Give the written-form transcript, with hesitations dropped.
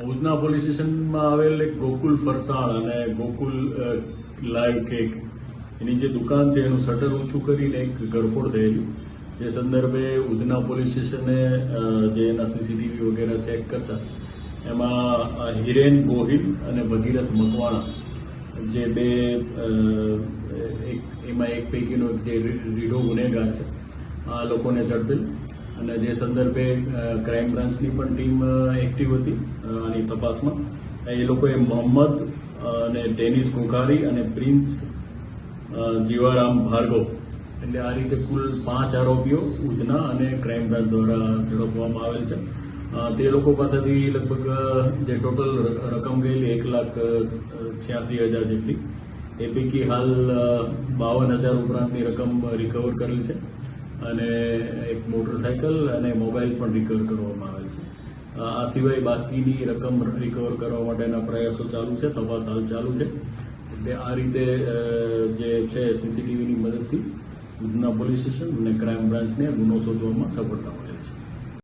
Udhna police સ્ટેશનમાં આવેલ એક ગોકુલ ફરસાણ અને ગોકુલ લાઈવ કેક એની જે દુકાન છે એનું શટર ઊંચું કરીને એક ગરફોડ થયેલી, જે સંદર્ભે ઉધના પોલીસ સ્ટેશને જે એના સીસીટીવી વગેરે ચેક કરતા એમાં હિરેન ગોહિલ અને ભગીરથ મકવાણા જે બે એમાં એક પૈકીનો જે રીઢો ગુનેગાર છે આ લોકોને ઝડપેલ અને જે સંદર્ભે ક્રાઇમ બ્રાન્ચની પણ ટીમ એક્ટિવ હતી આની તપાસમાં. એ લોકોએ મોહમ્મદ અને ડેનિસ ઘોઘારી અને પ્રિન્સ જીવારામ ભાર્ગવ એટલે આ રીતે કુલ 5 આરોપીઓ ઉધના અને ક્રાઇમ બ્રાન્ચ દ્વારા ઝડપવામાં આવેલ છે. તે લોકો પાસેથી લગભગ જે ટોટલ રકમ ગયેલી 1,86,000 જેટલી, એ પૈકી હાલ 52,000 ઉપરાંતની રકમ રિકવર કરેલ છે અને એક મોટરસાયકલ અને મોબાઈલ પણ રિકવર કરવામાં આવેલ છે. આ સિવાય બાકીની રકમ રિકવર કરવા માટેના પ્રયાસો ચાલુ છે, તપાસ હાલ ચાલુ છે. એટલે આ રીતે જે છે સીસીટીવીની મદદથી ઉધના પોલીસ સ્ટેશન અને ક્રાઇમ બ્રાન્ચને ગુનો શોધવામાં સફળતા મળેલ છે.